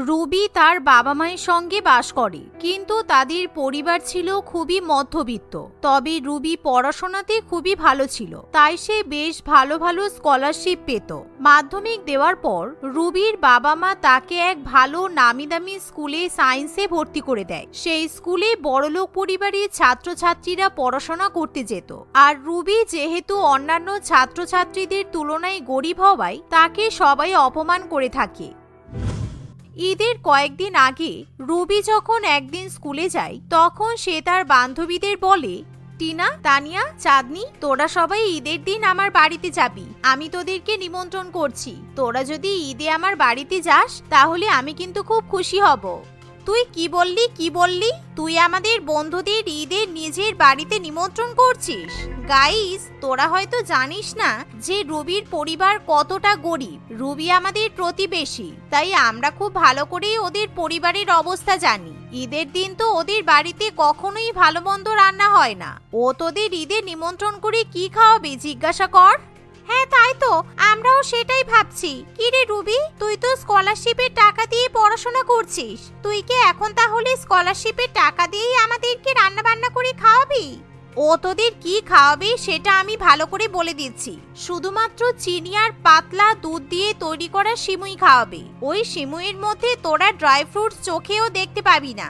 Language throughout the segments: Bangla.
রুবি তার বাবা মায়ের সঙ্গে বাস করে, কিন্তু তাদের পরিবার ছিল খুবই মধ্যবিত্ত। তবে রুবি পড়াশোনাতে খুবই ভালো ছিল, তাই সে বেশ ভালো ভালো স্কলারশিপ পেত। মাধ্যমিক দেওয়ার পর রুবির বাবা মা তাকে এক ভালো নামি দামি স্কুলে সায়েন্সে ভর্তি করে দেয়। সেই স্কুলে বড়লোক পরিবারের ছাত্রছাত্রীরা পড়াশোনা করতে যেত। আর রুবি যেহেতু অন্যান্য ছাত্রছাত্রীদের তুলনায় গরিব হওয়ায় তাকে সবাই অপমান করে থাকে। ঈদের কয়েকদিন আগে রুবি যখন একদিন স্কুলে যায়, তখন সে তার বান্ধবীদের বলে, টিনা, তানিয়া, চাঁদনি, তোরা সবাই ঈদের দিন আমার বাড়িতে যাবি। আমি তোদেরকে নিমন্ত্রণ করছি। তোরা যদি ঈদে আমার বাড়িতে যাস তাহলে আমি কিন্তু খুব খুশি হব। তুই কি বললি? তুই আমাদের বন্ধুদের ঈদের নিজের বাড়িতে নিমন্ত্রণ করছিস? গাইস, তোরা হয়তো জানিস না যে রুবির পরিবার কতটা গরিব। রুবি আমাদের প্রতিবেশী, তাই আমরা খুব ভালো করেই ওদের পরিবারের অবস্থা জানি। ঈদের দিন তো ওদের বাড়িতে কখনোই ভালো মন্দ রান্না হয় না। ও তোদের ঈদে নিমন্ত্রণ করে কি খাওয়াবে জিজ্ঞাসা কর। হ্যাঁ, তাই তো, আমরাও সেটাই ভাবছি। কি রে রুবি, তুই তো স্কলারশিপের টাকা দিয়ে পড়াশোনা করছিস। তুই কি এখন তাহলে স্কলারশিপের টাকা দিয়েই আমাদেরকে রান্না বান্না করে খাওয়াবি? ও তোদের কি খাওয়াবে সেটা আমি ভালো করে বলে দিচ্ছি। শুধুমাত্র চিনি আর পাতলা দুধ দিয়ে তৈরি করা সিমুই খাওয়াবে। ওই সিমুইয়ের মধ্যে তোরা ড্রাই ফ্রুটস চোখেও দেখতে পাবি না।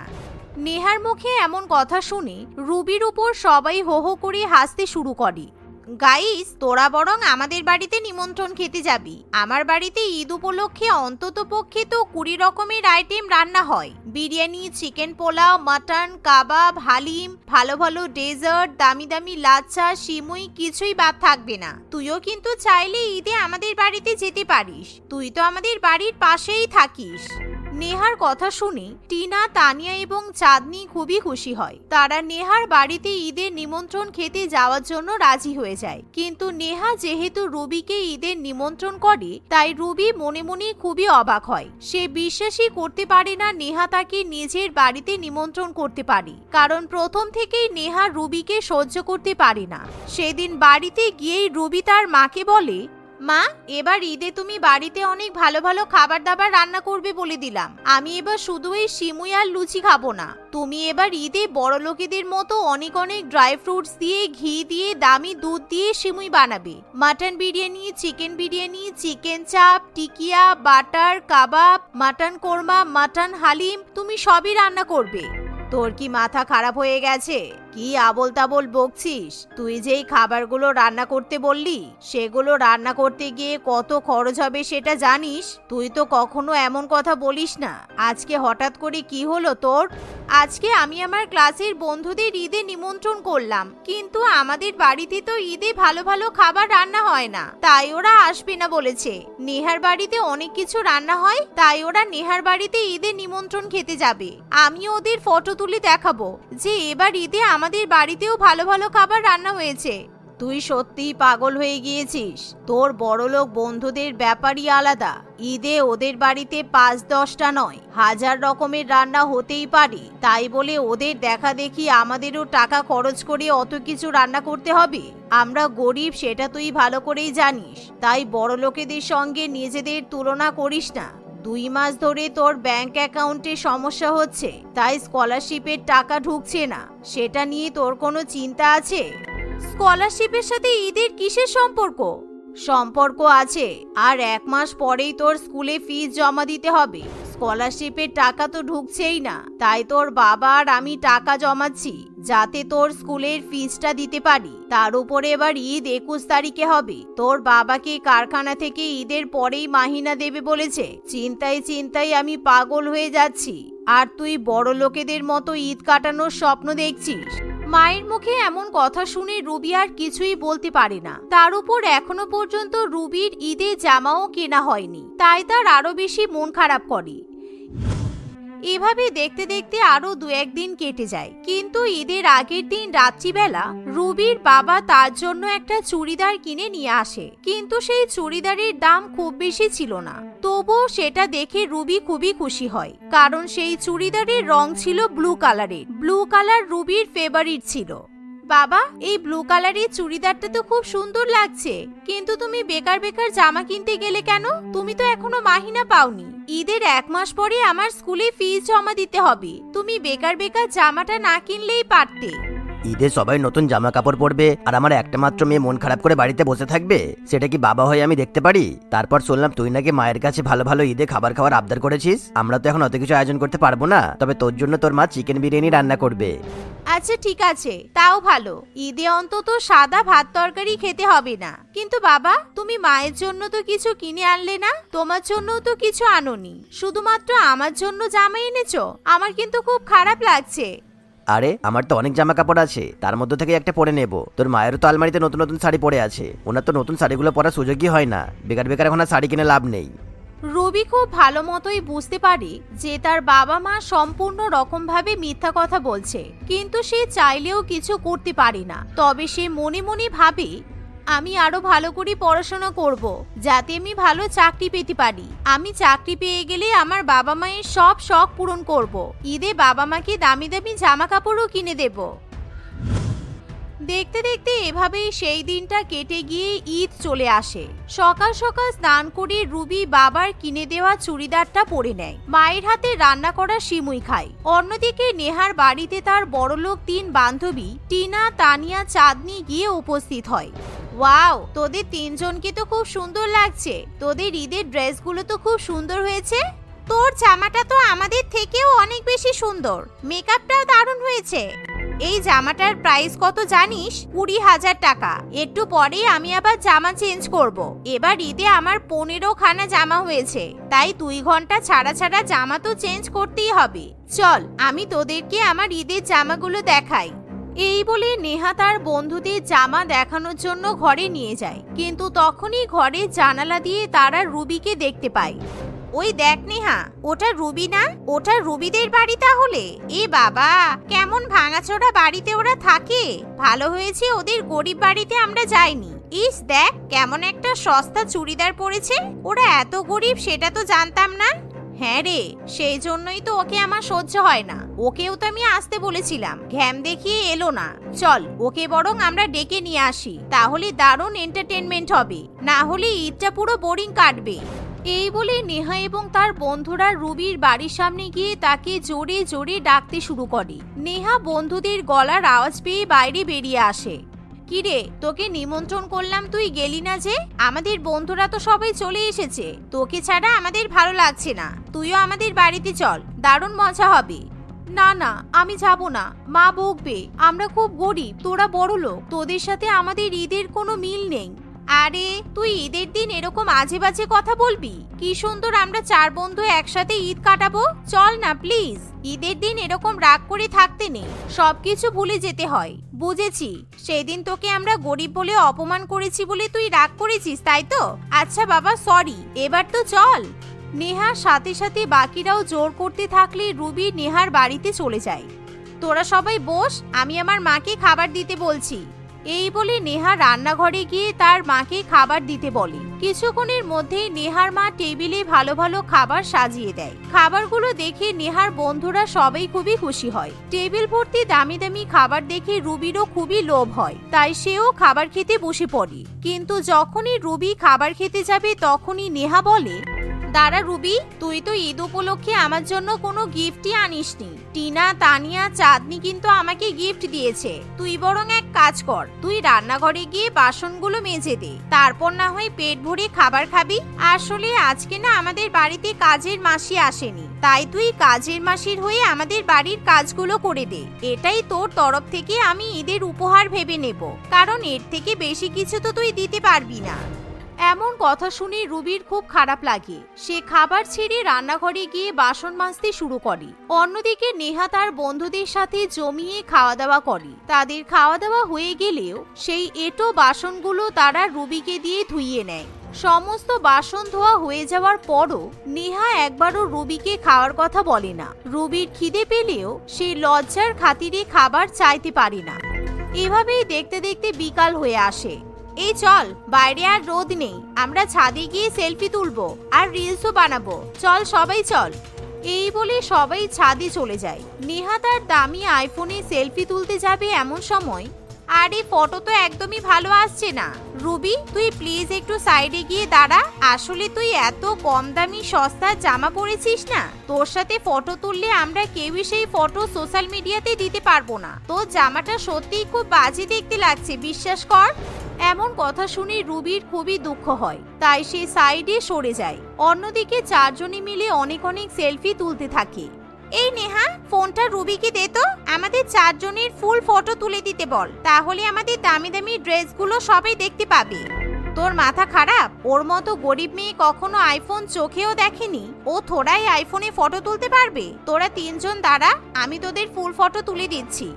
নেহার মুখে এমন কথা শুনে রুবির উপর সবাই হো হো করে হাসতে শুরু করে। গাইস, তোরা বরং আমাদের বাড়িতে নিমন্ত্রণ খেতে যাবি। আমার বাড়িতে ঈদ উপলক্ষে অন্তত পক্ষে তো 20 রকমের আইটেম রান্না হয়। বিরিয়ানি, চিকেন পোলাও, মাটন, কাবাব, হালিম, ভালো ভালো ডেজার্ট, দামি দামি লাচ্ছা, সিমুই, কিছুই বাদ থাকবে না। তুইও কিন্তু চাইলে ঈদে আমাদের বাড়িতে যেতে পারিস। তুই তো আমাদের বাড়ির পাশেই থাকিস। নেহার কথা শুনে টিনা, তানিয়া এবং চাঁদনি খুবই খুশি হয়। তারা নেহার বাড়িতে ঈদের নিমন্ত্রণ খেতে যাওয়ার জন্য রাজি হয়ে যায়। কিন্তু নেহা যেহেতু রুবিকে ঈদের নিমন্ত্রণ করে, তাই রুবি মনে মনে খুবই অবাক হয়। সে বিশ্বাসই করতে পারে না নেহা তাকে নিজের বাড়িতে নিমন্ত্রণ করতে পারে, কারণ প্রথম থেকেই নেহা রুবিকে সহ্য করতে পারে না। সেদিন বাড়িতে গিয়েই রুবি তার মাকে বলে, মা, এবার ঈদে তুমি বাড়িতে অনেক ভালো ভালো খাবার দাবার রান্না করবে বলে দিলাম। আমি এবার শুধু এই সিমুই আর লুচি খাবো না। তুমি এবার ঈদে বড় লোকেদের মতো অনেক অনেক ড্রাই ফ্রুটস দিয়ে, ঘি দিয়ে, দামি দুধ দিয়ে সিমুই বানাবে। মাটন বিরিয়ানি, চিকেন চাপ, টিকিয়া, বাটার, কাবাব, মাটন কোরমা, মাটন হালিম, তুমি সবই রান্না করবে। তোর কি মাথা খারাপ হয়ে গেছে? কি আবোল তাবোল বকছিস? তুই যেই খাবারগুলো রান্না করতে বললি, সেগুলো রান্না করতে গিয়ে কত খরচ হবে সেটা জানিস? তুই তো কখনো এমন কথা বলিস না। আজকে হঠাৎ করে কি হলো তোর? আজকে আমি আমার ক্লাসের বন্ধুদের ঈদে নিমন্ত্রণ করলাম, কিন্তু আমাদের বাড়িতে তো ঈদে ভালো ভালো খাবার রান্না হয় না, তাই ওরা আসবে না বলেছে। নেহার বাড়িতে অনেক কিছু রান্না হয়, তাই ওরা নেহার বাড়িতে ঈদে নিমন্ত্রণ খেতে যাবে। আমি ওদের ফটো তুলে দেখাবো যে এবার ঈদে আমাদের বাড়িতেও ভালো ভালো খাবার রান্না হয়েছে। তুই সত্যিই পাগল হয়ে গিয়েছিস। তোর বড়লোক বন্ধুদের ব্যাপারই আলাদা। ঈদে ওদের বাড়িতে 5-10টা নয়, 1000 রকমের রান্না হতেই পারে। তাই বলে ওদের দেখা দেখি আমাদেরও টাকা খরচ করে অত কিছু রান্না করতে হবে? আমরা গরিব, সেটা তুই ভালো করেই জানিস। তাই বড়লোকেদের সঙ্গে নিজেদের তুলনা করিস না। 2 মাস ধরে তোর ব্যাংক অ্যাকাউন্টে সমস্যা হচ্ছে, তাই স্কলারশিপের টাকা ঢুকছে না। সেটা নিয়ে তোর কোনো চিন্তা আছে? স্কলারশিপের সাথে ঈদের কিসের সম্পর্ক? সম্পর্ক আছে। আর 1 মাস পরেই তোর স্কুলে ফিস জমা দিতে হবে। স্কলারশিপের টাকা তো ঢুকছেই না, তাই তোর বাবা আর আমি টাকা জমাচ্ছি যাতে তোর স্কুলের ফিসটা দিতে পারি। তার উপরে এবার ঈদ 21 তারিখে হবে। তোর বাবাকে কারখানা থেকে ঈদের পরেই মাহিনা দেবে বলেছে। চিন্তায় চিন্তায় আমি পাগল হয়ে যাচ্ছি। আর তুই বড় লোকেদের মতো ঈদ কাটানোর স্বপ্ন দেখছিস। মায়ের মুখে এমন কথা শুনে রুবি আর কিছুই বলতে পারে না। তার উপর এখনো পর্যন্ত রুবির ঈদে জামাও কেনা হয়নি, তাই তার আরো বেশি মন খারাপ করে। এভাবে দেখতে দেখতে আরো 2-1 দিন কেটে যায়। কিন্তু ঈদের আগের দিন রাত্রিবেলা রুবির বাবা তার জন্য একটা চুড়িদার কিনে নিয়ে আসে। কিন্তু সেই চুড়িদারের দাম খুব বেশি ছিল না। তবুও সেটা দেখে রুবি খুবই খুশি হয়, কারণ সেই চুড়িদারের রং ছিল ব্লু কালারের। ব্লু কালার রুবির ফেভারিট ছিল। বাবা, এই ব্লু কালারের চুড়িদারটা তো খুব সুন্দর লাগছে, কিন্তু তুমি বেকার বেকার জামা কিনতে গেলে কেন? তুমি তো এখনো মাহিনা পাওনি। ঈদের 1 মাস পরে আমার স্কুলে ফিস জমা দিতে হবে, তুমি বেকার বেকার জামাটা না কিনলেই পারতে। ঈদে সবাই নতুন জামা কাপড় পরবে আর আমার একটা মাত্র মেয়ে মন খারাপ করে বাড়িতে বসে থাকবে, সেটা কি বাবা হয়ে আমি দেখতে পারি? তারপর শুনলাম তুই নাকি মায়ের কাছে ভালো ভালো ঈদে খাবার খাওয়ার আবদার করেছিস। আমরা তো এখন অত কিছু আয়োজন করতে পারবো না, তবে তোর জন্য তোর মা চিকেন বিরিয়ানি রান্না করবে। আচ্ছা ঠিক আছে, তাও ভালো। ঈদে অন্তত সাদা ভাত তরকারি খেতে হবে না। কিন্তু বাবা, তুমি মায়ের জন্য তো কিছু কিনে আনলে না? তোমার জন্যও তো কিছু আনোনি, শুধুমাত্র আমার জন্য জামা এনেছো। আমার কিন্তু খুব খারাপ লাগছে। আরে আমার তো অনেক জামা কাপড় আছে, তার মধ্যে থেকে একটা পরে নেব। তোর মায়েরও তো আলমারিতে নতুন নতুন শাড়ি পরে আছে, ওনার তো নতুন শাড়িগুলো পরার সুযোগই হয় না। বেকার বেকার এখন আর শাড়ি কিনে লাভ নেই। রবি খুব ভালো মতোই বুঝতে পারে যে তার বাবা মা সম্পূর্ণ রকমভাবে মিথ্যা কথা বলছে, কিন্তু সে চাইলেও কিছু করতে পারে না। তবে সে মনে মনে ভাবে, আমি আরো ভালো করে পড়াশোনা করব, যাতে আমি ভালো চাকরি পেতে পারি। আমি চাকরি পেয়ে গেলে আমার বাবা মায়ের সব শখ পূরণ করব। ঈদে বাবা মাকে দামি দামি জামা কাপড়ও কিনে দেব। দেখতে দেখতে এভাবেই সেই দিনটা কেটে গিয়ে ঈদ চলে আসে। সকাল সকাল স্নান করে রুবি বাবার কিনে দেওয়া চুড়িদারটা পরে নেয়, মায়ের হাতে রান্না করা সিমুই খায়। অন্যদিকে নেহার বাড়িতে তার বড়লোক 3 বান্ধবী টিনা, তানিয়া, চাঁদনি গিয়ে উপস্থিত হয়। ওয়াও, তোদের 3 জনকে তো খুব সুন্দর লাগছে। তোদের ঈদের ড্রেসগুলো তো খুব সুন্দর হয়েছে। তোর জামাটা তো আমাদের থেকেও অনেক বেশি সুন্দর, মেকআপটাও দারুণ হয়েছে। এই জামাটার প্রাইস কত জানিস? 20,000 টাকা। একটু পরেই আমি আবার জামা চেঞ্জ করব। এবার ঈদে আমার 15 খানা জামা হয়েছে, তাই 2 ঘন্টা ছাড়া ছাড়া জামা তো চেঞ্জ করতেই হবে। চল, আমি তোদেরকে আমার ঈদের জামাগুলো দেখাই। এই বলে নেহা তার বন্ধুদের জামা দেখানোর জন্য ঘরে নিয়ে যায়, কিন্তু তখনই ঘরের জানালা দিয়ে তারা রুবিকে দেখতে পায়। ওই দেখ নেহা, ওটা রুবি না? ওটা রুবিদের বাড়ি তাহলে। এ বাবা, কেমন ভাঙাচোরা বাড়িতে ওরা থাকে। ভালো হয়েছে ওদের গরিব বাড়িতে আমরা যাইনি। ইস দেখ, কেমন একটা সস্তা চুড়িদার পরেছে। ওরা এত গরিব সেটা তো জানতাম না। হ্যাঁ রে, সেই জন্যই তো ওকে আমার সহ্য হয় না। ওকেও তো আমি আসতে বলেছিলাম, ঘ্যাম দেখিয়ে এলো না। চল, ওকে বরং আমরা ডেকে নিয়ে আসি, তাহলে দারুণ এন্টারটেনমেন্ট হবে। না হলে ঈদটা পুরো বোরিং কাটবে। এই বলে নেহা এবং তার বন্ধুরা রুবির বাড়ির সামনে গিয়ে তাকে জোরে জোরে ডাকতে শুরু করে। নেহা বন্ধুদের গলার আওয়াজ পেয়ে বাইরে বেরিয়ে আসে। কিরে, তোকে নিমন্ত্রণ করলাম, তুই গেলি না যে? আমাদের বন্ধুরা তো সবাই চলে এসেছে, তোকে ছাড়া আমাদের ভালো লাগছে না। তুইও আমাদের বাড়িতে চল, দারুণ মজা হবে। না না, আমি যাব না, মা বকবে। আমরা খুব গরিব, তোরা বড়লোক, তোদের সাথে আমাদের ঈদের কোনো মিল নেই। আরে তুই ঈদের দিন এরকম আজে বাজে কথা বলবি? কি সুন্দর আমরা 4 বন্ধু একসাথে ঈদ কাটাবো। চল না প্লিজ, ঈদের দিন এরকম রাগ করে থাকতে নেই, সবকিছু ভুলে যেতে হয়। বুঝেছি, সেই দিন তোকে আমরা গরিব বলে অপমান করেছি বলে তুই রাগ করেছিস, তাই তো? আচ্ছা বাবা, সরি, এবার তো চল। নেহার সাথে সাথে বাকিরাও জোর করতে থাকলে রুবি নেহার বাড়িতে চলে যায়। তোরা সবাই বস, আমি আমার মাকে খাবার দিতে বলছি। এই বলে নেহা রান্নাঘরে গিয়ে তার মাকে খাবার দিতে বলে। কিছুক্ষণের মধ্যেই নেহার মা টেবিলে ভালো ভালো খাবার সাজিয়ে দেয়। খাবারগুলো দেখে নেহার বন্ধুরা সবাই খুবই খুশি হয়। টেবিল ভর্তি দামি দামি খাবার দেখে রুবিরও খুবই লোভ হয়, তাই সেও খাবার খেতে বসে পড়ে। কিন্তু যখনই রুবি খাবার খেতে যাবে তখনই নেহা বলে, দাঁড়া রুবি, তুই তো ঈদ উপলক্ষে আমার জন্য কোনো গিফটই আনিসনি। টিনা, তানিয়া, চাঁদনি কিন্তু আমাকে গিফট দিয়েছে। তুই বরং এক কাজ কর, তুই রান্নাঘরে গিয়ে বাসনগুলো মেজে দে, তারপর না হয় পেট ভরে খাবার খাবি। আসলে আজকে না আমাদের বাড়িতে কাজের মাসি আসেনি, তাই তুই কাজের মাসির হয়ে আমাদের বাড়ির কাজগুলো করে দে। এটাই তোর তরফ থেকে আমি ঈদের উপহার ভেবে নেব, কারণ এর থেকে বেশি কিছু তো তুই দিতে পারবি না। এমন কথা শুনে রুবির খুব খারাপ লাগে। সে খাবার ছেড়ে রান্নাঘরে গিয়ে বাসন মাজতে শুরু করে। অন্যদিকে নেহা তার বন্ধুদের সাথে জমিয়ে খাওয়া দাওয়া করে। তাদের খাওয়া দাওয়া হয়ে গেলেও সেই এঁটো বাসনগুলো তারা রুবিকে দিয়ে ধুইয়ে নেয়। সমস্ত বাসন ধোয়া হয়ে যাওয়ার পরও নেহা একবারও রুবিকে খাওয়ার কথা বলে না। রুবির খিদে পেলেও সে লজ্জার খাতিরে খাবার চাইতে পারে না। এভাবেই দেখতে দেখতে বিকাল হয়ে আসে। এই চল, বাইরে আর রোদ নেই, আমরা ছাদে গিয়ে সেলফি তুলবো আর রিলসও বানাবো। চল সবাই চল। এই বলে সবাই ছাদে চলে যায়। নেহা তার দামি আইফোনে সেলফি তুলতে যাবে এমন সময়, আরে ফটো তো একদমই ভালো আসছে না। রুবি, তুই প্লিজ একটু সাইডে গিয়ে দাঁড়া। আসলে তুই এত কম দামি সস্তা জামা পরেছিস না, তোর সাথে ফটো তুললে আমরা কেউই সেই ফটো সোশ্যাল মিডিয়াতে দিতে পারবো না। তোর জামাটা সত্যিই খুব বাজে দেখতে লাগছে, বিশ্বাস কর। এমন কথা শুনে রুবির খুবই দুঃখ হয়, তাই সে সাইডে সরে যায়। অন্যদিকে চারজনে মিলে অনেক অনেক সেলফি তুলতে থাকে। এই নেহা, ফোনটা রুবিকে দে তো, আমাদের চারজনের ফুল ফটো তুলে দিতে বল, তাহলে আমাদের দামি দামি ড্রেসগুলো সবাই দেখতে পাবে। তোর মাথা খারাপ? ওর মতো গরিব মেয়ে কখনো আইফোন চোখেও দেখেনি, ও থোড়াই আইফোনে ফটো তুলতে পারবে? তোরা তিনজন দাঁড়া, আমি তোদের ফুল ফটো তুলে দিচ্ছি।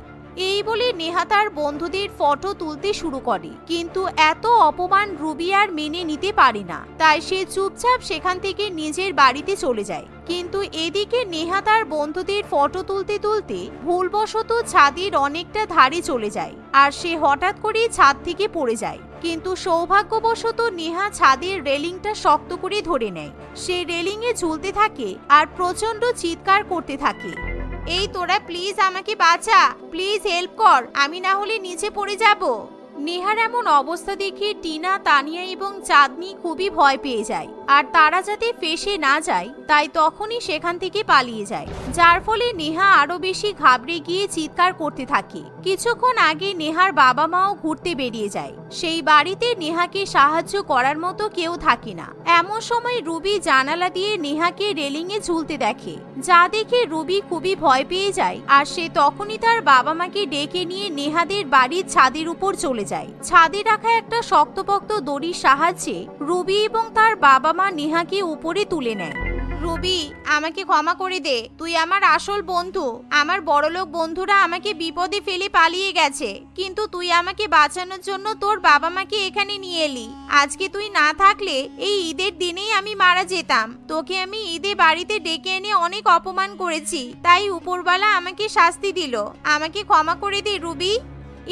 এই বলে নেহা তার বন্ধুদের ফটো তুলতে শুরু করে, কিন্তু এত অপমান রুবি আর মেনে নিতে পারে না, তাই সে চুপচাপ সেখান থেকে নিজের বাড়িতে চলে যায়। কিন্তু এদিকে নেহা তার বন্ধুদের ফটো তুলতে তুলতে ভুলবশত ছাদের অনেকটা ধারে চলে যায়, আর সে হঠাৎ করে ছাদ থেকে পড়ে যায়। কিন্তু সৌভাগ্যবশত নেহা ছাদের রেলিংটা শক্ত করে ধরে নেয়। সে রেলিংয়ে ঝুলতে থাকে আর প্রচন্ড চিৎকার করতে থাকে, এই তোরা প্লিজ আমাকে বাঁচা, প্লিজ হেল্প কর, আমি না হলে নিচে পড়ে যাব। নেহার এমন অবস্থা দেখে টিনা, তানিয়া এবং চাঁদনি খুবই ভয় পেয়ে যায়, আর তারা যাতে ফেঁসে না যায় তাই তখনই সেখান থেকে পালিয়ে যায়, যার ফলে নেহা আরো বেশি ঘাবড়ে গিয়ে চিৎকার করতে থাকে। কিছুক্ষণ আগে নেহার বাবা মাও ঘুরতে বেরিয়ে যায়, সেই বাড়িতে নেহাকে সাহায্য করার মতো কেউ থাকে না। এমন সময় রুবি জানালা দিয়ে নেহাকে রেলিংয়ে ঝুলতে দেখে, যা দেখে রুবি খুবই ভয় পেয়ে যায়, আর সে তখনই তার বাবা মাকে ডেকে নিয়ে নেহাদের বাড়ির ছাদের উপর চলে যায়। ছাদে রাখা একটা শক্তপোক্ত দড়ির সাহায্যে রুবি এবং তার বাবা মা নেহাকে উপরে তুলে নেয়। রুবি, আমাকে ক্ষমা করে দে, তুই আমার আসল বন্ধু। আমার বড়লোক বন্ধুরা আমাকে বিপদে ফেলে পালিয়ে গেছে, কিন্তু তুই আমাকে বাঁচানোর জন্য তোর বাবা মাকে এখানে নিয়ে এলি। আজকে তুই না থাকলে এই ঈদের দিনেই আমি মারা যেতাম। তোকে আমি ঈদে বাড়িতে ডেকে এনে অনেক অপমান করেছি, তাই উপরওয়ালা আমাকে শাস্তি দিল। আমাকে ক্ষমা করে দে রুবি।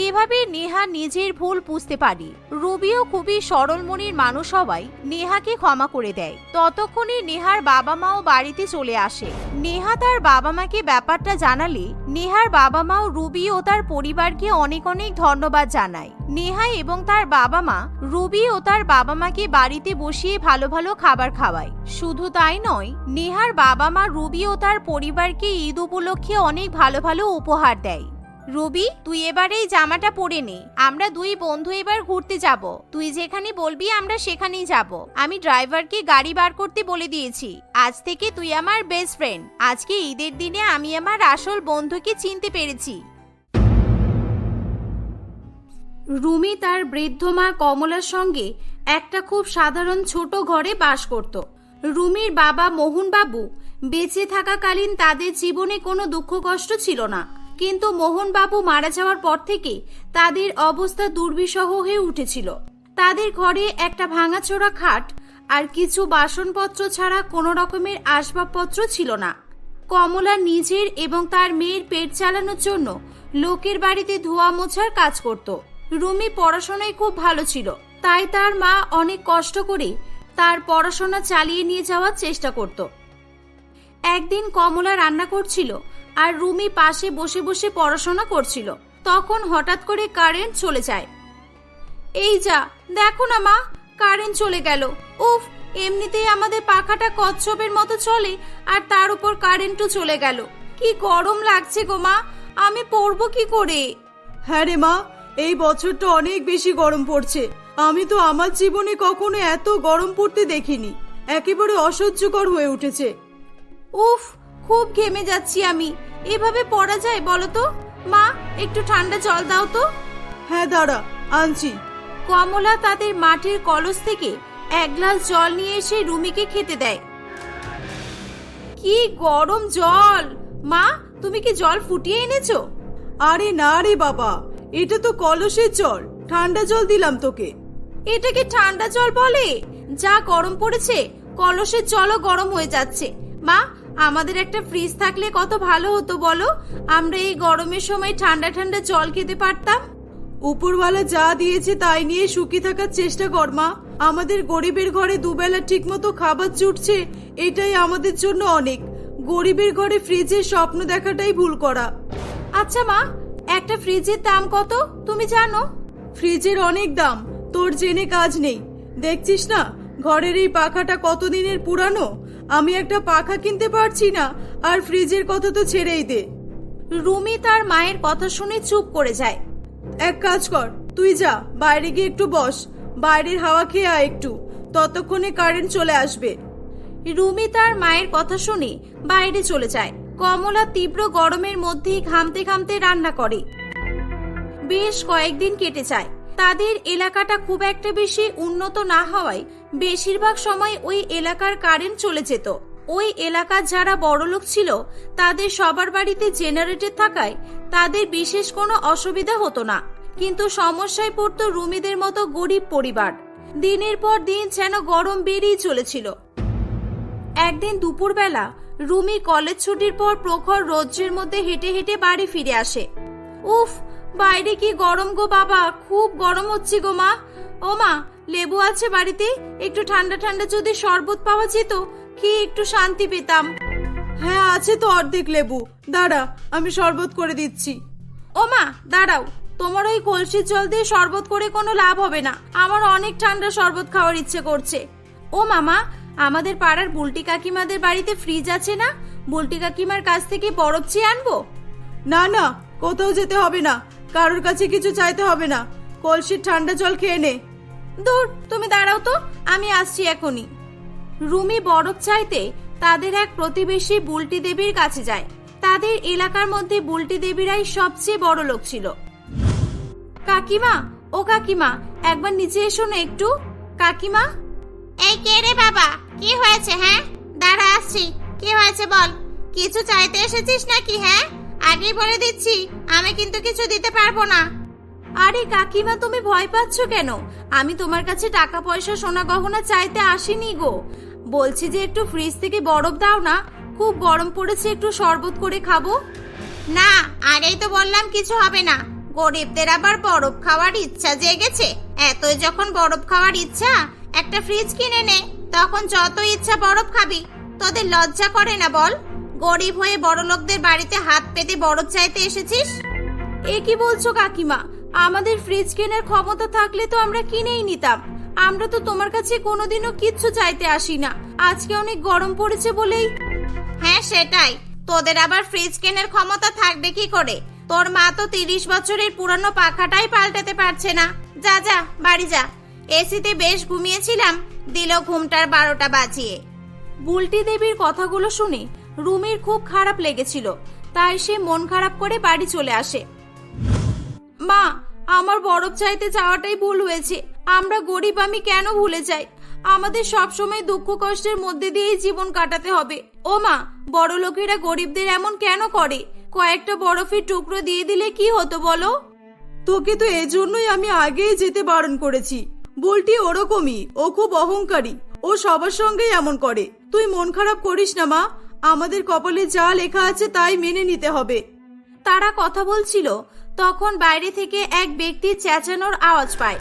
এভাবে নেহা নিজের ভুল বুঝতে পারি। রুবিও খুবই সরল মনের মানুষ হওয়ায় নেহাকে ক্ষমা করে দেয়। ততক্ষণে নেহার বাবা মাও বাড়িতে চলে আসে। নেহা তার বাবা মাকে ব্যাপারটা জানালে নেহার বাবা মাও রুবি ও তার পরিবারকে অনেক অনেক ধন্যবাদ জানায়। নেহা এবং তার বাবা মা রুবি ও তার বাবা মাকে বাড়িতে বসিয়ে ভালো ভালো খাবার খাওয়ায়। শুধু তাই নয়, নেহার বাবা মা রুবি ও তার পরিবারকে ঈদ উপলক্ষে অনেক ভালো ভালো উপহার দেয়। রুবি, তুই এবার এই জামাটা পরে নে, আমরা দুই বন্ধু এবার ঘুরতে যাব। তুই যেখানে বলবি আমরা সেখানেই যাব। আমি ড্রাইভারকে গাড়ি বার করতে বলে দিয়েছি। আজ থেকে তুই আমার বেস্ট ফ্রেন্ড। আজকে ঈদের দিনে আমি আমার আসল বন্ধুকে চিনতে পেরেছি। রুমি তার বৃদ্ধ মা কমলার সঙ্গে একটা খুব সাধারণ ছোট ঘরে বাস করত। রুমির বাবা মোহনবাবু বেঁচে থাকাকালীন তাদের জীবনে কোনো দুঃখ কষ্ট ছিল না, কিন্তু মোহনবাবু মারা যাওয়ার পর থেকে তাদের অবস্থা দুর্বিষহ হয়ে উঠেছিল। তাদের ঘরে একটা ভাঙাচোরা খাট আর কিছু বাসনপত্র ছাড়া কোনো রকমের আসবাবপত্র ছিল না। কমলা নিজের এবং তার মেয়ের পেট চালানোর জন্য লোকের বাড়িতে ধোয়া মোছার কাজ করত। রুমি পড়াশোনায় খুব ভালো ছিল, তাই তার মা অনেক কষ্ট করে তার পড়াশোনা চালিয়ে নিয়ে যাওয়ার চেষ্টা করত। একদিন কমলা রান্না করছিল আর রুমি পাশে বসে বসে পড়াশোনা করছিল। তখন হঠাৎ করে কারেন্ট চলে যায়। এই যা, দেখো না মা, কারেন্ট চলে গেল। উফ, এমনিতেই আমাদের পাখাটা কচ্ছপের মতো চলে, আর তার উপর কারেন্টও চলে গেল। কি গরম লাগছে গো মা, আমি পড়বো কি করে? হ্যাঁ রে মা, এই বছরটা অনেক বেশি গরম পড়ছে। আমি তো আমার জীবনে কখনো এত গরম পড়তে দেখিনি, একেবারে অসহ্যকর হয়ে উঠেছে। উফ, খুব ঘেমে যাচ্ছি আমি। এভাবে পড়া যায় বলো তো? মা, একটু ঠান্ডা জল দাও তো। হ্যাঁ দাঁড়া, আনছি। কমলা তাদের মাটির কলস থেকে এক গ্লাস জল নিয়ে এসে রুমিকে খেতে দেয়। কি গরম জল! মা, তুমি কি জল ফুটিয়ে এনেছো? আরে না রে বাবা, এটা তো কলসের জল, ঠান্ডা জল দিলাম তোকে। এটাকে ঠান্ডা জল বলে? যা গরম পড়েছে, কলসের জলও গরম হয়ে যাচ্ছে। মা, আমাদের একটা ফ্রিজ থাকলে কত ভালো হতো বলো, আমরা এই গরমের সময় ঠান্ডা ঠান্ডা জল খেতে পারতাম। উপরওয়ালা যা দিয়েছে তাই নিয়ে সুখী থাকার চেষ্টা কর মা। আমাদের গরিবের ঘরে দুবেলা ঠিক মতো খাবার জুটছে, এটাই আমাদের জন্য অনেক। গরিবের ঘরে ফ্রিজের স্বপ্ন দেখাটাই ভুল করা। আচ্ছা মা, একটা ফ্রিজের দাম কত তুমি জানো? ফ্রিজের অনেক দাম, তোর জেনে কাজ নেই। দেখছিস না ঘরের এই পাখাটা কতদিনের পুরানো, আমি একটা পাখা কিনতে পারছি না, আর ফ্রিজের কথা তো ছেড়েই দে। রুমি তার মায়ের কথা শুনে চুপ করে যায়। এক কাজ কর, তুই যা বাইরে গিয়ে একটু বস, বাইরের হাওয়া খেয়ে আয় একটু, ততক্ষণে কারেন্ট চলে আসবে। রুমি তার মায়ের কথা শুনে বাইরে চলে যায়। কমলা তীব্র গরমের মধ্যেই ঘামতে ঘামতে রান্না করে। বেশ কয়েকদিন কেটে যায়। তাদের এলাকাটা খুব একটা বেশি উন্নত না হওয়ায় বেশিরভাগ সময় ওই এলাকার কারেন্ট চলে যেত। ওই এলাকার যারা বড়লোক ছিল তাদের সবার বাড়িতে জেনারেটর থাকায় তাদের বিশেষ কোনো অসুবিধা হতো না, কিন্তু সমস্যায় পড়তো রুমিদের মতো গরিব পরিবার। দিনের পর দিন যেন গরম বেড়েই চলেছিল। একদিন দুপুরবেলা রুমি কলেজ ছুটির পর প্রখর রৌদ্রের মধ্যে হেঁটে হেঁটে বাড়ি ফিরে আসে। উফ, বাইরে কি গরম গো বাবা, খুব গরম হচ্ছে গো মা। ও মা, লেবু আছে বাড়িতে? একটু ঠান্ডা ঠান্ডা যদি শরবত পাওয়া যেত কি একটু শান্তি পেতাম। হ্যাঁ আছে তো অর্ধেক লেবু, দাঁড়া আমি শরবত করে দিচ্ছি। ও মা দাঁড়াও, তোমার ওই কলসির জল দিয়ে শরবত করে কোনো লাভ হবে না, আমার অনেক ঠান্ডা শরবত খাওয়ার ইচ্ছে করছে। ও মামা, আমাদের পাড়ার বুলটি কাকিমাদের বাড়িতে ফ্রিজ আছে না? বুলটি কাকিমার কাছ থেকে বরফ চেয়ে আনবো? না না, কোথাও যেতে হবে না, কারোর কাছে কিছু চাইতে হবে না, কলসির ঠান্ডা জল খেয়ে নে। দূর, তুমি দাঁড়াও তো, আমি আসছি এখনই। রুমি বরফ চাইতে তাদের এক প্রতিবেশী বুলটি দেবীর কাছে যায়। তাদের এলাকার মধ্যে বুলটি দেবীরাই সবচেয়ে বড় লোক ছিল। কাকিমা, ও কাকিমা, একবার নিচে এসো না একটু। কাকিমা। এই কে রে বাবা, কি হয়েছে? হ্যাঁ দাঁড়া আসছি, কি হয়েছে বল, কিছু চাইতে এসেছিস নাকি? হ্যাঁ আগেই বলে দিচ্ছি আমি কিন্তু কিছু দিতে পারবো না। আরে কাকিমা, তুমি ভয় পাচ্ছ কেন? আমি তোমার কাছে টাকা পয়সা সোনা গহনা চাইতে আসিনি গো। বলছি যে একটু ফ্রিজ থেকে বরফ দাও না, খুব গরম পড়েছে, একটু শরবত করে খাবো। না, আগেই তো বললাম কিছু হবে না। গরিবদের আবার বরফ খাওয়ার ইচ্ছা জেগেছে। এতই যখন বরফ খাওয়ার ইচ্ছা, একটা ফ্রিজ কিনে নে, তখন যত ইচ্ছা বরফ খাবি। তোদের লজ্জা করে না বল? গরিব হয়ে বড় লোকদের বাড়িতে হাত পেতে বরফ চাইতে এসেছিস? এ কি বলছো কাকিমা? আমাদের ফ্রিজ কেনার ক্ষমতা থাকলে তো আমরা কিনেই নিতাম। আমরা তো তোমার কাছে কোনোদিনও কিচ্ছু চাইতে আসি না, আজকে অনেক গরম পড়েছে বলেই। হ্যাঁ সেটাই, তোদের আবার ফ্রিজ কেনার ক্ষমতা থাকবে কি করে? তোর মা তো 30 বছরের পুরানো পাখাটাই পাল্টাতে পারছে না। যা যা বাড়ি যা, এসিতে বেশ ঘুমিয়েছিলাম, দিল ঘুমটার 12টা বাজিয়ে। বুলটি দেবীর কথাগুলো শুনে রুমির খুব খারাপ লেগেছিল, তাই সে মন খারাপ করে বাড়ি চলে আসে। মা, আমার বরফ চাইতে যাওয়াটাই ভুল হয়েছে। আমরা গরিব, আমি কেন ভুলে যাই? আমাদের সব সময় দুঃখ কষ্টের মধ্যে দিয়েই জীবন কাটাতে হবে। ও মা, বড় লোকেরা গরিবদের এমন কেন করে? কয়েকটা বরফের টুকরো দিয়ে দিলে কি হতো বলো? তোকে তো এজন্যই আমি আগেই যেতে বারণ করেছি। বলটি ওরকমই, ও খুব অহংকারী, ও সবার সঙ্গেই এমন করে। তুই মন খারাপ করিস না মা, আমাদের কপালে যা লেখা আছে তাই মেনে নিতে হবে। তারা কথা বলছিল, তখন বাইরে থেকে এক ব্যক্তি চেঁচানোর আওয়াজ পায়।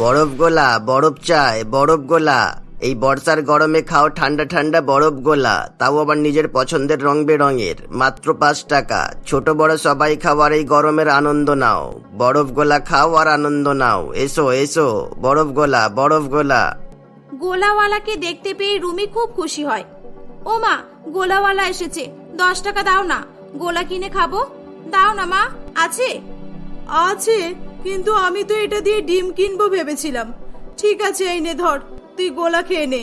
বরফ গোলা, বরফ চাই, বরফ গোলা। এই বর্ষার গরমে খাও ঠান্ডা ঠান্ডা বরফ গোলা, তাও আবার নিজের পছন্দের রং বেরঙের, মাত্র 5 টাকা। ছোট বড় সবাই খাও আর এই গরমের আনন্দ নাও। বরফ গোলা খাও আর আনন্দ নাও, এসো এসো, বরফ গোলা, বরফ গোলা। গোলাওয়ালাকে দেখতে পেয়ে রুমি খুব খুশি হয়। ও মা, গোলাওয়ালা এসেছে, 10 টাকা দাও না, গোলা কিনে খাবো। দাও না মা, আছে? আছে, কিন্তু আমি তো এটা দিয়ে ডিম কিনবো ভেবেছিলাম। ঠিক আছে, এই নে ধর, তুই গোলা খেয়ে নে।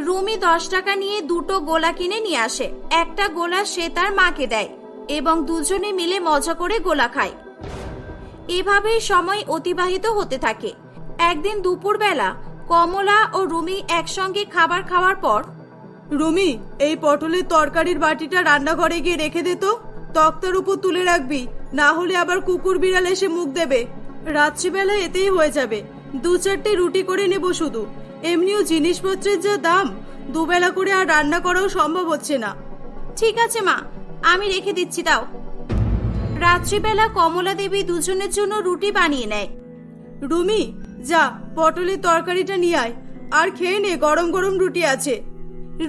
রুমি 10 টাকা নিয়ে দুটো গোলা কিনে নিয়ে আসে। একটা গোলা সে তার মাকে দেয় এবং দুজনে মিলে মজা করে গোলা খায়। এভাবেই সময় অতিবাহিত হতে থাকে। একদিন দুপুরবেলা কমলা ও রুমি একসঙ্গে খাবার খাওয়ার পর, রুমি, এই পটলের তরকারির বাটিটা রান্নাঘরে গিয়ে রেখে দে তো, তক্তার উপর তুলে রাখবি, না হলে আবার কুকুর বিড়াল এসে মুখ দেবে। রাত্রিবেলা এতেই হয়ে যাবে, 2-4টে রুটি করে নেব শুধু। এমনিও জিনিসপত্রের যা দাম, দুবেলা করে আর রান্না করাও সম্ভব হচ্ছে না। ঠিক আছে মা, আমি রেখে দিচ্ছি, দাও। রাত্রিবেলা কমলা দেবী দুজনের জন্য রুটি বানিয়ে নেয়। রুমি, যা পটলের তরকারিটা নিয়ে আয়, আর খেয়ে নে, গরম গরম রুটি আছে।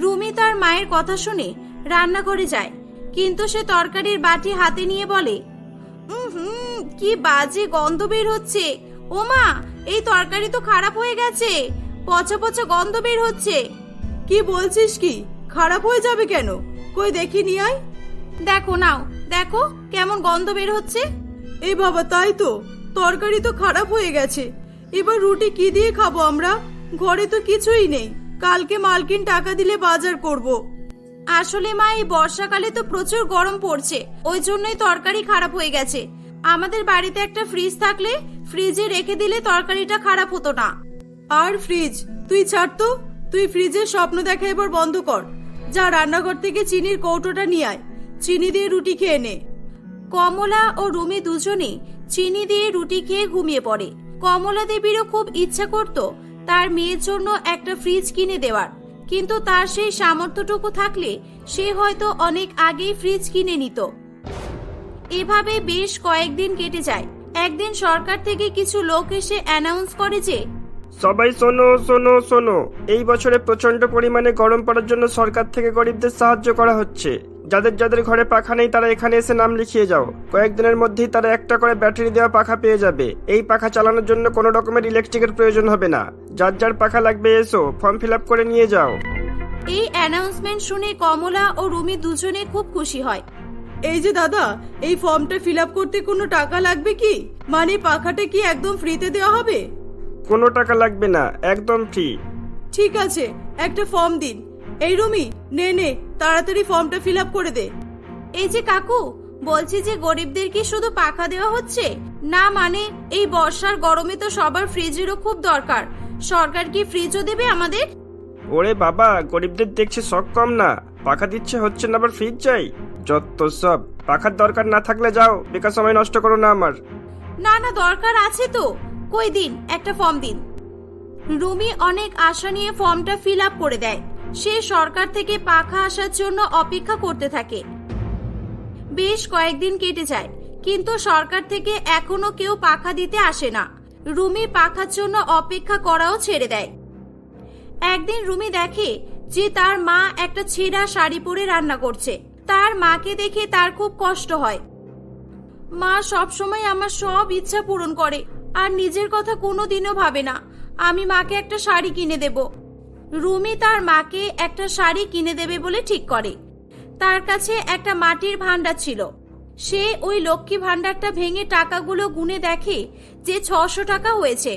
রুমি তার মায়ের কথা শুনে রান্নাঘরে যায়, কিন্তু সে তরকারির বাটি হাতে নিয়ে বলে, কি বাজে গন্ধ বের হচ্ছে। ওমা, এই তরকারি তো খারাপ হয়ে গেছে, পচা পচা গন্ধ বের হচ্ছে। কি বলছিস কি? খারাপ হয়ে যাবে কেন? কই দেখি নিয়ে আয়। দেখো নাও, দেখো কেমন গন্ধ বের হচ্ছে। এ বাবা, তাই তো, তরকারি তো খারাপ হয়ে গেছে। এবার রুটি কি দিয়ে খাবো আমরা? ঘরে তো কিছুই নেই। কালকে মালকিন টাকা দিলে বাজার করব। আসলে মা, এই বর্ষাকালে তো প্রচুর গরম পড়ছে, ওই জন্যই তরকারি খারাপ হয়ে গেছে। আমাদের বাড়িতে একটা ফ্রিজ থাকলে ফ্রিজে রেখে দিলে তরকারিটা খারাপ হতো না। আর ফ্রিজ তুই ছাড় তো, তুই ফ্রিজের স্বপ্ন দেখা এবার বন্ধ কর। যা রান্নাঘর থেকে চিনির কৌটোটা নিয়ে আয়, চিনি দিয়ে রুটি খেয়ে নে। কমলা ও রুমি দুজনে চিনি দিয়ে রুটি খেয়ে ঘুমিয়ে পড়ে। কমলা দেবীরও খুব ইচ্ছা করত তার মেয়ের জন্য একটা ফ্রিজ কিনে দেওয়ার, কিন্তু তার সেই সামর্থ্যটুকু থাকলে সে হয়তো অনেক আগেই ফ্রিজ কিনে নিত। এভাবে বেশ কয়েকদিন কেটে যায়। একদিন সরকার থেকে কিছু লোক এসে অ্যানাউন্স করে যে সবাই শোনো শোনো শোনো, এই বছরে প্রচন্ড পরিমাণে গরম পড়ার জন্য সরকার থেকে গরিবদের সাহায্য করা হচ্ছে। যাদের যাদের ঘরে পাখা নেই তারা এখানে এসে নাম লিখিয়ে যাও। কয়েকদিনের মধ্যেই তারা একটা করে ব্যাটারি দেওয়া পাখা পেয়ে যাবে। এই পাখা চালানোর জন্য কোনো রকমের ইলেকট্রিকের প্রয়োজন হবে না। যার যার পাখা লাগবে এসো, ফর্ম ফিল আপ করে নিয়ে যাও। এই অ্যানাউন্সমেন্ট শুনে কমলা ও রুমি দুজনে খুব খুশি হয়। এই যে দাদা, এই ফর্মটা ফিল আপ করতে কোনো টাকা লাগবে কি? মানে পাখাটা কি একদম ফ্রিতে দেওয়া হবে? কোনো টাকা লাগবে না, একদম ফ্রি। ঠিক আছে, একটা ফর্ম দিন। এই রুমি, নে নে, তাড়াতাড়ি ফর্মটা ফিল আপ করে দে। এই যে কাকু, বলছি যে গরিবদের কি শুধু পাখা দেওয়া হচ্ছে না? মানে এই বর্ষার গরমে তো সবার ফ্রিজেরও খুব দরকার। সরকার কি ফ্রিজও দেবে আমাদের? ওরে বাবা, গরিবদের দেখছে শখ কম না। পাখা দিচ্ছে হচ্ছে না, আবার ফ্রিজ চাই? যত সব। পাখার দরকার না থাকলে যাও, বেকার সময় নষ্ট করো না আমার। না না, দরকার আছে তো। কই দিন, একটা ফর্ম দিন। রুমি অনেক আশা নিয়ে ফর্মটা ফিল আপ করে দেয়। সে সরকার থেকে পাখা আসার জন্য অপেক্ষা করতে থাকে। বেশ কয়েকদিন কেটে যায়, কিন্তু সরকার থেকে এখনো কেউ পাখা দিতে আসে না। রুমি পাখার জন্য অপেক্ষা করাও ছেড়ে দেয়। একদিন রুমি দেখে যে তার মা একটা ছেঁড়া শাড়ি পরে রান্না করছে। তার মাকে দেখে তার খুব কষ্ট হয়। মা সবসময় আমার সব ইচ্ছা পূরণ করে আর নিজের কথা কোনোদিনও ভাবে না। আমি মাকে একটা শাড়ি কিনে দেব। রুমি তার মাকে একটা শাড়ি কিনে দেবে বলে ঠিক করে। তার কাছে একটা মাটির ভান্ডার ছিল। সে ওই লক্ষ্মী ভান্ডারটা ভেঙে টাকাগুলো গুনে দেখে যে 600 টাকা হয়েছে।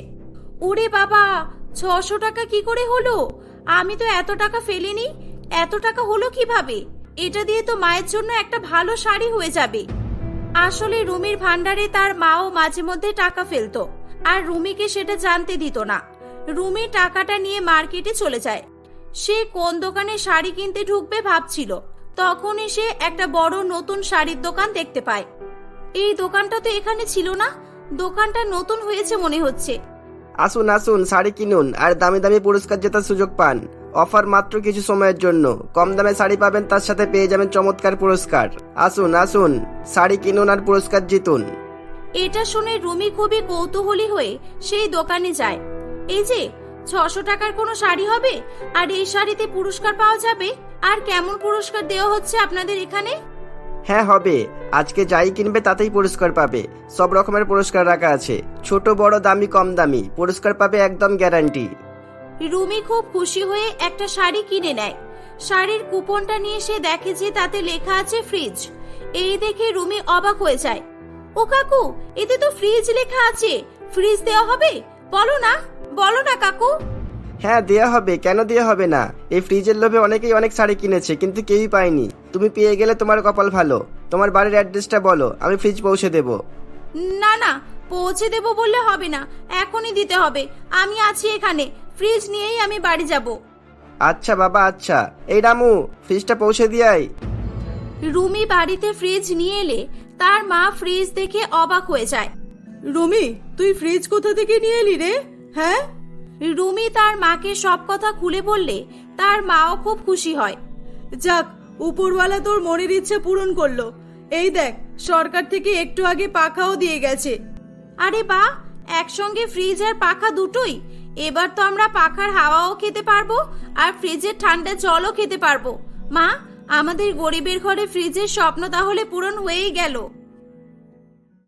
ওরে বাবা, 600 টাকা কি করে হলো? আমি তো এত টাকা ফেলিনি। এত টাকা হলো কিভাবে? এটা দিয়ে তো মায়ের জন্য একটা ভালো শাড়ি হয়ে যাবে। আসলে রুমির ভান্ডারে তার মাও মাঝে মধ্যে টাকা ফেলতো, আর রুমিকে সেটা জানতে দিত না। রুমি টাকাটা নিয়ে মার্কেটে চলে যায়। সে কোন দোকানে শাড়ি কিনতে ঢুকবে ভাবছিল, তখনই সে একটা বড় নতুন শাড়ির দোকান দেখতে পায়। এই দোকানটা তো এখানে ছিল না, দোকানটা নতুন হয়েছে মনে হচ্ছে। আসুন আসুন, শাড়ি কিনুন আর দামি দামি পুরস্কার জেতার সুযোগ পান। অফার মাত্র কিছু সময়ের জন্য। কম দামে শাড়ি পাবেন, তার সাথে পেয়ে যাবেন চমৎকার পুরস্কার। আসুন আসুন, শাড়ি কিনুন আর পুরস্কার জিতুন। এটা শুনে রুমি খুবই কৌতূহলী হয়ে সেই দোকানে যায়। এই যে 600 টাকার কোনো শাড়ি হবে, আর এই শাড়িতে পুরস্কার পাওয়া যাবে? আর কেমন পুরস্কার দেওয়া হচ্ছে আপনাদের এখানে? হ্যাঁ হবে, আজকে যাই কিনবে তাতেই পুরস্কার পাবে। সব রকমের পুরস্কার রাখা আছে, ছোট বড় দামি কম দামি, পুরস্কার পাবে একদম গ্যারান্টি। রুমি খুব খুশি হয়ে একটা শাড়ি কিনে নেয়। শাড়ির কুপনটা নিয়ে সে দেখে যে তাতে লেখা আছে ফ্রিজ। এই দেখে রুমি অবাক হয়ে যায়। ও কাকু, এতে তো ফ্রিজ লেখা আছে, ফ্রিজ দেওয়া হবে? বলো না, বলো না কাকু। হ্যাঁ দেয়া হবে, কেন দেয়া হবে না? এই ফ্রিজের লোভে অনেকেই অনেক শাড়ি কিনেছে, কিন্তু কেউই পায়নি। তুমি পেয়ে গেলে তোমার কপাল ভালো। তোমার বাড়ির অ্যাড্রেসটা বলো, আমি ফ্রিজ পৌঁছে দেব। না না, পৌঁছে দেব বললে হবে না, এখনই দিতে হবে। আমি আছি এখানে, ফ্রিজ নিয়েই আমি বাড়ি যাব। আচ্ছা বাবা আচ্ছা। এই রামু, ফ্রিজটা পৌঁছে দিয়াই। রুমি বাড়িতে ফ্রিজ নিয়ে এলে তার মা ফ্রিজ দেখে অবাক হয়ে যায়। রুমি, তুই ফ্রিজ কোথা থেকে নিয়ে এলি রে? হ্যাঁ? রুমি তার মাকে সব কথা খুলে বললে তার মাও খুব খুশি হয়। যাক, উপরওয়ালা তোর মনের ইচ্ছে পূরণ করলো। এই দেখ, সরকার থেকে একটু আগে পাখাও দিয়ে গেছে। আরে বাহ, একসঙ্গে ফ্রিজ আর পাখা দুটোই। এবার তো আমরা পাখার হাওয়াও খেতে পারবো আর ফ্রিজের ঠান্ডা জলও খেতে পারবো। মা, আমাদের গরিবের ঘরে ফ্রিজের স্বপ্ন তাহলে পূরণ হয়েই গেল।